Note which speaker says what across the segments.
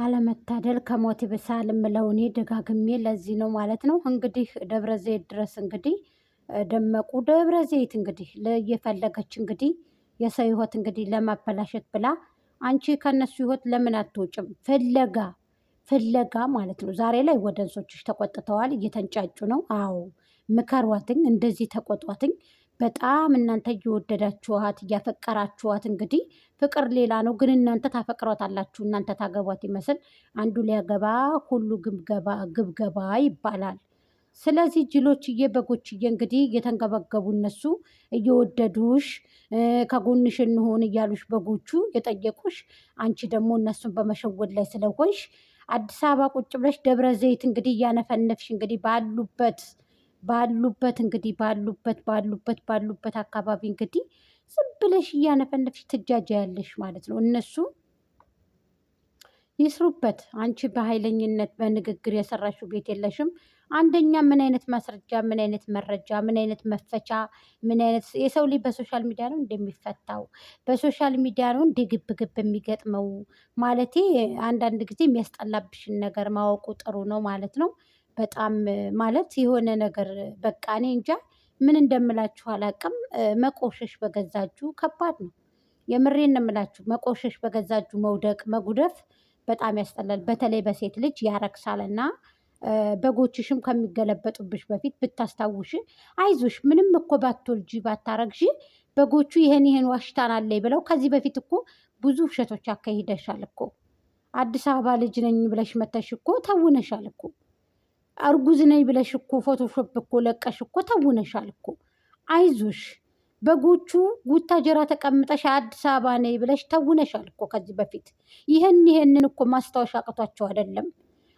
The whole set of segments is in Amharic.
Speaker 1: አለመታደል ከሞት ይብሳል የምለው እኔ ደጋግሜ ለዚህ ነው ማለት ነው። እንግዲህ ደብረ ዘይት ድረስ እንግዲህ ደመቁ ደብረ ዘይት እንግዲህ እየፈለገች እንግዲህ የሰው ህይወት እንግዲህ ለማበላሸት ብላ አንቺ ከነሱ ህይወት ለምን አትወጭም? ፍለጋ ፍለጋ ማለት ነው። ዛሬ ላይ ወደንሶችሽ ተቆጥተዋል፣ እየተንጫጩ ነው። አዎ ምከሯትኝ፣ እንደዚህ ተቆጧትኝ። በጣም እናንተ እየወደዳችኋት እያፈቀራችኋት እንግዲህ ፍቅር ሌላ ነው፣ ግን እናንተ ታፈቅሯታላችሁ። እናንተ ታገቧት ይመስል አንዱ ሊያገባ ሁሉ ግብገባ ይባላል። ስለዚህ ጅሎችዬ በጎችዬ እንግዲህ እየተንገበገቡ እነሱ እየወደዱሽ ከጎንሽ እንሆን እያሉሽ በጎቹ የጠየቁሽ፣ አንቺ ደግሞ እነሱን በመሸወድ ላይ ስለሆንሽ አዲስ አበባ ቁጭ ብለሽ ደብረ ዘይት እንግዲህ እያነፈነፍሽ እንግዲህ ባሉበት እንግዲህ ባሉበት አካባቢ እንግዲህ ዝም ብለሽ እያነፈነፍሽ ትጃጃያለሽ ማለት ነው። እነሱ ይስሩበት። አንቺ በኃይለኝነት በንግግር የሰራሽው ቤት የለሽም። አንደኛ ምን አይነት ማስረጃ፣ ምን አይነት መረጃ፣ ምን አይነት መፈቻ፣ ምን አይነት የሰው ልጅ በሶሻል ሚዲያ ነው እንደሚፈታው? በሶሻል ሚዲያ ነው እንደ ግብ ግብ የሚገጥመው? ማለቴ አንዳንድ ጊዜ የሚያስጠላብሽን ነገር ማወቁ ጥሩ ነው ማለት ነው። በጣም ማለት የሆነ ነገር በቃ እኔ እንጃ ምን እንደምላችሁ አላቅም። መቆሸሽ በገዛጁ ከባድ ነው። የምሬን ነው የምላችሁ። መቆሸሽ በገዛጁ መውደቅ መጉደፍ በጣም ያስጠላል። በተለይ በሴት ልጅ ያረክሳልና በጎችሽም ከሚገለበጡብሽ በፊት ብታስታውሽ፣ አይዞሽ ምንም እኮ ባትወልጂ ባታረግዢ በጎቹ ይሄን ዋሽታናለይ ብለው ከዚህ በፊት እኮ ብዙ ውሸቶች አካሂደሻል እኮ። አዲስ አበባ ልጅ ነኝ ብለሽ መተሽ እኮ ተውነሻል እኮ። እርጉዝ ነኝ ብለሽ እኮ ፎቶሾፕ እኮ ለቀሽ እኮ ተውነሻል እኮ። አይዞሽ በጎቹ ጉታጀራ ተቀምጠሽ አዲስ አበባ ነኝ ብለሽ ተውነሻል እኮ ከዚህ በፊት። ይሄንን እኮ ማስታወሻ አቅቷቸው አይደለም።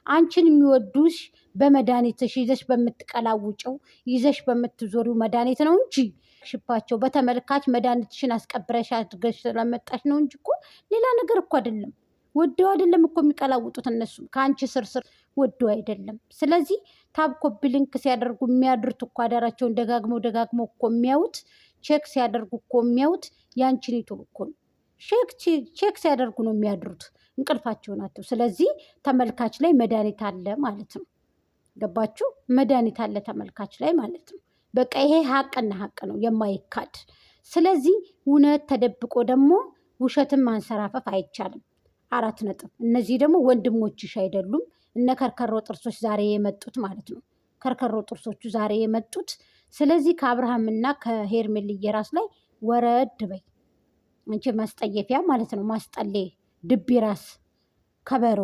Speaker 1: አንቺን የሚወዱሽ በመድኃኒትሽ ይዘሽ በምትቀላውጭው ይዘሽ በምትዞሪው መድኃኒት ነው እንጂ ሽባቸው በተመልካች መድኃኒትሽን አስቀብረሽ አድርገሽ ስለመጣሽ ነው እንጂ እኮ ሌላ ነገር እኮ አይደለም። ወደው አይደለም እኮ የሚቀላውጡት እነሱ ከአንቺ ስርስር ወደው አይደለም። ስለዚህ ታብ ኮፒ ሊንክ ሲያደርጉ የሚያድሩት እኮ አዳራቸውን ደጋግመው እኮ የሚያዩት ቼክ ሲያደርጉ እኮ የሚያዩት ያንቺን ዩቱብ እኮ ነው። ቼክ ሲያደርጉ ነው የሚያድሩት፣ እንቅልፋቸው ናቸው። ስለዚህ ተመልካች ላይ መድኃኒት አለ ማለት ነው። ገባችሁ? መድኃኒት አለ ተመልካች ላይ ማለት ነው። በቃ ይሄ ሀቅና ሀቅ ነው የማይካድ። ስለዚህ እውነት ተደብቆ ደግሞ ውሸትን ማንሰራፈፍ አይቻልም። 4 ነጥብ። እነዚህ ደግሞ ወንድሞችሽ አይደሉም። እነ ከርከሮ ጥርሶች ዛሬ የመጡት ማለት ነው። ከርከሮ ጥርሶቹ ዛሬ የመጡት። ስለዚህ ከአብርሃምና ከሄርሜልዬ ራስ ላይ ወረድ በይ አንቺ ማስጠየፊያ ማለት ነው። ማስጠሌ ድቢ ራስ ከበሮ።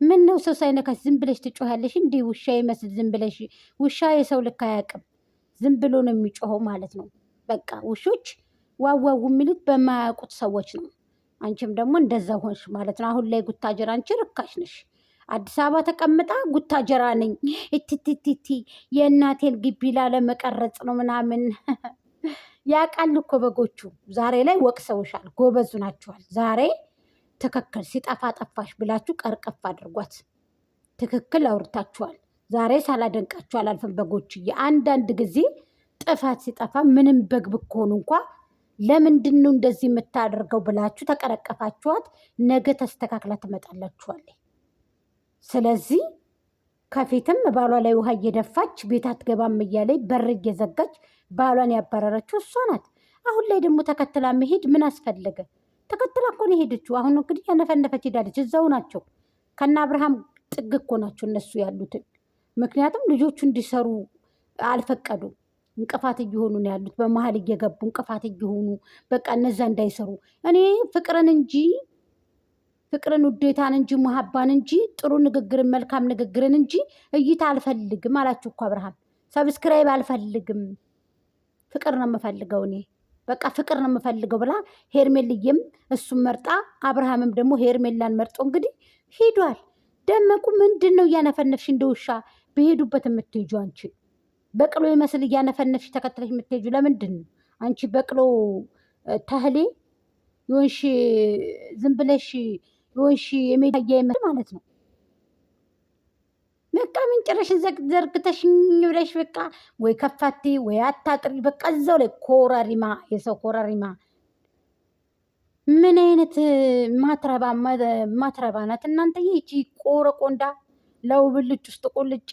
Speaker 1: ምን ነው ሰው ሳይነካሽ ዝም ብለሽ ትጮሃለሽ? እንዲህ ውሻ ይመስል ዝም ብለሽ። ውሻ የሰው ልክ አያውቅም። ዝም ብሎ ነው የሚጮኸው ማለት ነው። በቃ ውሾች ዋዋው የሚሉት በማያውቁት ሰዎች ነው። አንቺም ደግሞ እንደዛ ሆንሽ ማለት ነው። አሁን ላይ ጉታጀራ አንቺ ርካሽ ነሽ። አዲስ አበባ ተቀምጣ ጉታጀራ ነኝ እትትትቲ የእናቴን ግቢ ላለመቀረጽ ነው ምናምን። ያውቃል እኮ በጎቹ። ዛሬ ላይ ወቅሰውሻል፣ ጎበዙ ናችኋል። ዛሬ ትክክል ሲጠፋ ጠፋሽ ብላችሁ ቀርቀፍ አድርጓት። ትክክል አውርታችኋል። ዛሬ ሳላደንቃችሁ አላልፍም በጎቹ። የአንዳንድ ጊዜ ጥፋት ሲጠፋ ምንም በግ ብትሆኑ እንኳ ለምንድን ነው እንደዚህ የምታደርገው ብላችሁ ተቀረቀፋችኋት። ነገ ተስተካክላ ትመጣላችኋለች። ስለዚህ ከፊትም ባሏ ላይ ውሃ እየደፋች ቤት አትገባም እያለች በር እየዘጋች ባሏን ያባረረችው እሷ ናት። አሁን ላይ ደግሞ ተከትላ መሄድ ምን አስፈለገ? ተከትላ እኮ ነው የሄደችው። አሁን እንግዲህ ያነፈነፈች ሄዳለች። እዛው ናቸው። ከነ አብርሃም ጥግ እኮ ናቸው እነሱ ያሉትን። ምክንያቱም ልጆቹ እንዲሰሩ አልፈቀዱም። እንቅፋት እየሆኑ ነው ያሉት። በመሀል እየገቡ እንቅፋት እየሆኑ በቃ እነዛ እንዳይሰሩ። እኔ ፍቅርን ውዴታን እንጂ መሀባን እንጂ ጥሩ ንግግርን መልካም ንግግርን እንጂ እይታ አልፈልግም አላችሁ እኮ አብርሃም። ሰብስክራይብ አልፈልግም፣ ፍቅር ነው የምፈልገው እኔ በቃ ፍቅር ነው የምፈልገው ብላ ሄርሜልዬም እሱም መርጣ አብርሃምም ደግሞ ሄርሜላን መርጦ እንግዲህ ሂዷል። ደመቁ ምንድን ነው እያነፈነፍሽ እንደ ውሻ በሄዱበት የምትሄጁ? አንቺ በቅሎ ይመስል እያነፈነፍሽ ተከትለሽ የምትሄጁ ለምንድን ነው? አንቺ በቅሎ ተህሌ የሆንሽ ዝም ብለሽ የሆንሽ የሜዳያ ይመስል ማለት ነው። በቃ ምንጭረሽን ዘርግተሽኝ ብለሽ በቃ ወይ ከፋቴ ወይ አታጥሪ በቃ እዛው ላይ ኮረሪማ፣ የሰው ኮረሪማ ምን አይነት ማትረባ ናት እናንተ? ይቺ ቆረቆንዳ ለውብልጭ ውስጥ ቁልጭ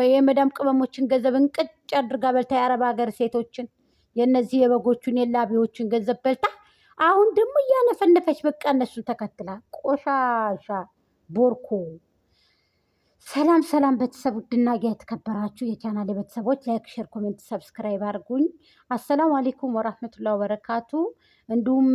Speaker 1: የመዳም ቅመሞችን ገንዘብ እንቅጭ አድርጋ በልታ የአረብ ሀገር ሴቶችን የነዚህ የበጎቹን የላቢዎችን ገንዘብ በልታ አሁን ደግሞ እያነፈነፈች በቃ እነሱን ተከትላ ቆሻሻ ቦርኮ። ሰላም ሰላም ቤተሰብ፣ ውድና የተከበራችሁ የቻናል ቤተሰቦች ላይክ፣ ሼር፣ ኮሜንት፣ ሰብስክራይብ አድርጉኝ። አሰላሙ አሌይኩም ወራህመቱላሂ ወበረካቱ። እንዲሁም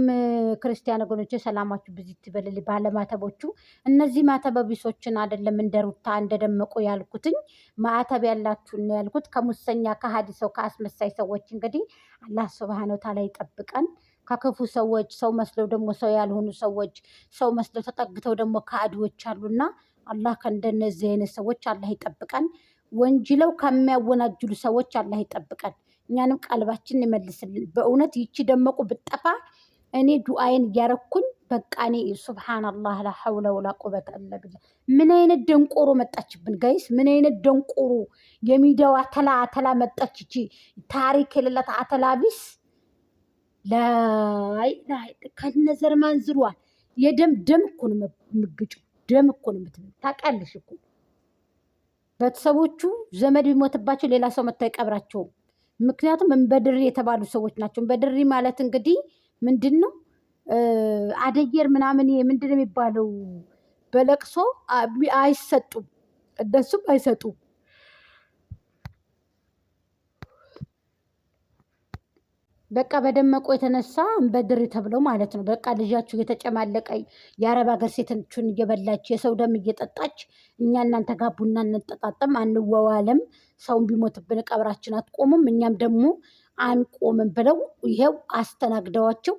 Speaker 1: ክርስቲያን ወገኖች ሰላማችሁ ብዙ ይበልልኝ። ባለማተቦቹ እነዚህ ማተበቢሶችን አይደለም እንደ ሩታ እንደደመቁ ያልኩትኝ ማዕተብ ያላችሁን ያልኩት ከሙሰኛ ከሀዲ ሰው ከአስመሳይ ሰዎች እንግዲህ አላህ ሱብሃነሁ ወተዓላ ይጠብቀን ከክፉ ሰዎች። ሰው መስለው ደግሞ ሰው ያልሆኑ ሰዎች፣ ሰው መስለው ተጠግተው ደግሞ ከአዲዎች አሉና አላህ ከእንደነዚህ አይነት ሰዎች አላህ ይጠብቀን። ወንጅለው ከሚያወናጅሉ ሰዎች አላህ ይጠብቀን። እኛንም ቀልባችን ይመልስልን። በእውነት ይቺ ደመቁ ብጠፋ እኔ ዱአይን እያረኩኝ በቃ እኔ ሱብሃንአላህ ላ ሐውለ ወላ ቁወተ ኢላ ቢላህ። ምን አይነት ደንቆሮ መጣችብን ጋይስ! ምን አይነት ደንቆሮ የሚዲያው አተላ መጣች። ይቺ ታሪክ የሌላት አተላቢስ ላይ ከነዘር ማንዝሯል። የደም እኮ ነው የምግጭው። ደም እኮ ነው የምትለው። ታውቂያለሽ እኮ ቤተሰቦቹ ዘመድ ቢሞትባቸው ሌላ ሰው መጥቶ አይቀብራቸውም። ምክንያቱም እንበድሪ የተባሉ ሰዎች ናቸው። እንበድሪ ማለት እንግዲህ ምንድን ነው? አደየር ምናምን ምንድን ነው የሚባለው? በለቅሶ አይሰጡም፣ እነሱም አይሰጡም። በቃ በደመቁ የተነሳ እንበድር ተብለው ማለት ነው። በቃ ልጃችሁ የተጨማለቀ የአረብ ሀገር ሴቶችን እየበላች የሰው ደም እየጠጣች እኛ እናንተ ጋር ቡና እንጠጣጠም አንወዋለም፣ ሰውን ቢሞትብን ቀብራችን አትቆሙም፣ እኛም ደግሞ አንቆምም ብለው ይሄው አስተናግደዋቸው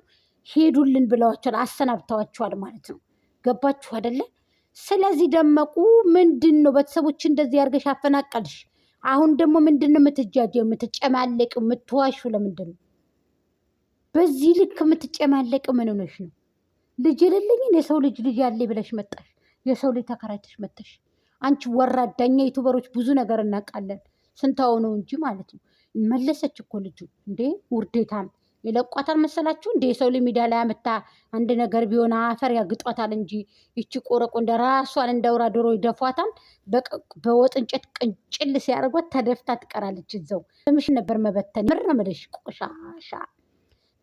Speaker 1: ሄዱልን ብለዋቸዋል፣ አሰናብተዋቸዋል ማለት ነው። ገባችሁ አይደለ? ስለዚህ ደመቁ ምንድን ነው ቤተሰቦች እንደዚህ ያርገሽ አፈናቀልሽ። አሁን ደግሞ ምንድን ነው የምትጃጀው የምትጨማለቅ የምትዋሹ? ለምንድን ነው በዚህ ልክ የምትጨማለቅ? ምን ሆነሽ ነው? ልጅ የሌለኝን የሰው ልጅ ያለ ብለሽ መጣሽ። የሰው ልጅ ተከራይተሽ መጣሽ። አንቺ ወራዳኛ ዩቱበሮች ብዙ ነገር እናውቃለን። ስንታው ነው እንጂ ማለት ነው። መለሰች እኮ ልጁ እንዴ! ውርዴታም የለቋታል መሰላችሁ እንዴ? የሰው ልጅ ሚዲያ ላይ አመታ አንድ ነገር ቢሆን አፈር ያግጧታል እንጂ ይቺ ቆረቆ እንደ ራሷን እንደውራ ዶሮ ይደፏታል። በወጥ እንጨት ቅንጭል ሲያደርጓት ተደፍታ ትቀራለች። እዛው ምሽ ነበር መበተን ምር መለሽ ቆሻሻ።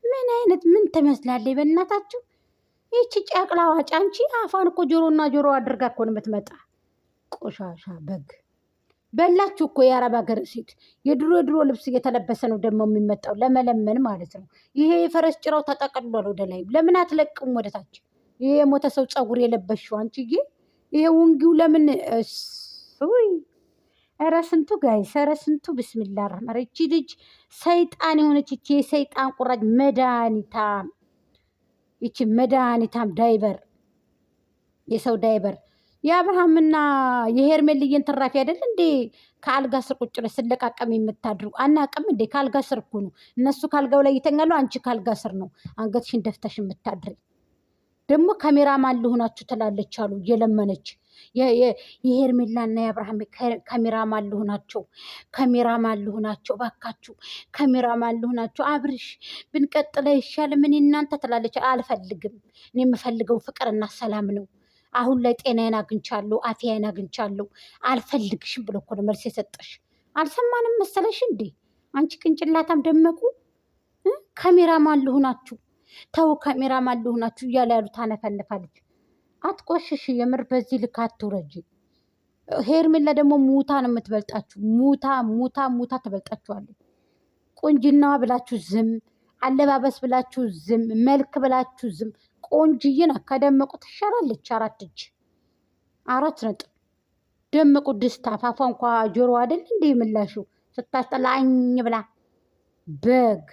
Speaker 1: ምን አይነት ምን ትመስላለች? በእናታችሁ ይቺ ጨቅላ ዋጭ። አንቺ አፋን እኮ ጆሮና ጆሮ አድርጋ እኮ ነው የምትመጣ። ቆሻሻ በግ በላችሁ እኮ የአረብ ሀገር ሴት። የድሮ ልብስ እየተለበሰ ነው ደግሞ የሚመጣው ለመለመን ማለት ነው። ይሄ የፈረስ ጭራው ተጠቅሏል ወደ ላይ። ለምን አትለቅም ወደታች? ይሄ የሞተ ሰው ፀጉር የለበሽው አንቺዬ፣ ይሄ ውንጊው ለምን? ኧረ ስንቱ ጋይስ፣ ኧረ ስንቱ ብስሚላ ረህማን። እቺ ልጅ ሰይጣን የሆነች እቺ የሰይጣን ቁራጭ መድኃኒታም፣ ይቺ መድኃኒታም ዳይበር፣ የሰው ዳይበር። የአብርሃምና የሄርሜልዬን ትራፊ አይደል እንዴ ከአልጋ ስር ቁጭ ብለሽ ስለቃቀም የምታድሩ? አናቅም እንዴ? ከአልጋ ስር እኮ ነው እነሱ ካልጋው ላይ ይተኛሉ፣ አንቺ ከአልጋ ስር ነው አንገትሽን ደፍተሽ የምታድሪ። ደግሞ ካሜራማን ልሆናችሁ ትላለች አሉ እየለመነች። የሄርሜላና የአብርሃም ካሜራማን ልሆናቸው፣ ካሜራማን ልሆናቸው፣ ባካችሁ ካሜራማን ልሆናቸው። አብርሽ ብንቀጥለ ይሻል ምን እናንተ ትላለች። አልፈልግም፣ እኔ የምፈልገው ፍቅርና ሰላም ነው። አሁን ላይ ጤናዬን አግኝቻለሁ፣ አፍያዬን አግኝቻለሁ፣ አልፈልግሽም ብሎ እኮ ነው መልስ የሰጠሽ። አልሰማንም መሰለሽ እንዴ አንቺ ቅንጭላታም ደመቁ። ካሜራማን ልሆናችሁ ተው፣ ካሜራማን ልሆናችሁ እያለ ያሉ ታነፈንፋለች። አትቆሽሽ፣ የምር በዚህ ልክ አትውረጂ። ሄርሜላ ደግሞ ሙታ ነው የምትበልጣችሁ። ሙታ ትበልጣችኋለች። ቁንጅና ብላችሁ ዝም፣ አለባበስ ብላችሁ ዝም፣ መልክ ብላችሁ ዝም። ቆንጅዬ ናት፣ ከደመቁ ትሻላለች። 4 እጅ 4 ነጥብ። ደመቁ ድስታ ፋፏ እንኳ ጆሮ አይደል እንዴ ምላሹ ስታስጠላኝ ብላ በግ።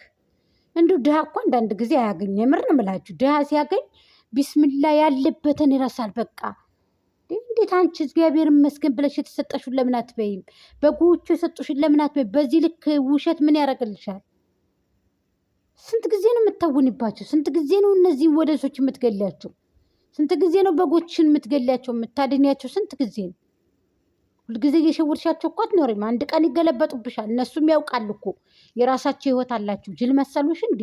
Speaker 1: እንዲሁ ድሃ እኮ አንዳንድ ጊዜ አያገኝ። የምር ነው የምላችሁ፣ ድሃ ሲያገኝ ቢስሚላ ያለበትን ይረሳል። በቃ እንዴት አንቺ እግዚአብሔር ይመስገን ብለሽ የተሰጠሽን ለምን አትበይም? በጎቹ የሰጡሽን ለምን አትበይም? በዚህ ልክ ውሸት ምን ያደርግልሻል? ስንት ጊዜ ነው የምታውንባቸው? ስንት ጊዜ ነው እነዚህ ወደሶች የምትገሊያቸው? ስንት ጊዜ ነው በጎችን የምትገሊያቸው የምታድንያቸው? ስንት ጊዜ ነው? ሁልጊዜ እየሸወድሻቸው እኮ አትኖሪም። አንድ ቀን ይገለበጡብሻል። እነሱም ያውቃል እኮ የራሳቸው ህይወት አላቸው። ጅል መሰሉሽ እንዴ?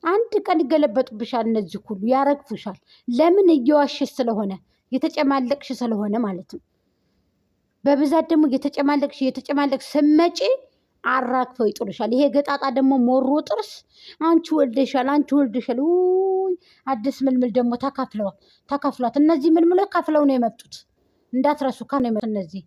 Speaker 1: አንድ ቀን ይገለበጡብሻል። እነዚህ ሁሉ ያረግፉሻል። ለምን? እየዋሸሽ ስለሆነ የተጨማለቅሽ ስለሆነ ማለት ነው። በብዛት ደግሞ እየተጨማለቅሽ ስመጪ አራግፈው ይጥሉሻል። ይሄ ገጣጣ ደግሞ ሞሮ ጥርስ አንቺ ወልደሻል፣ አንቺ ወልደሻል። አዲስ ምልምል ደግሞ ተካፍሏት። እነዚህ ምልምሎች ከፍለው ነው የመጡት እንዳትረሱ። ነው የመጡት እነዚህ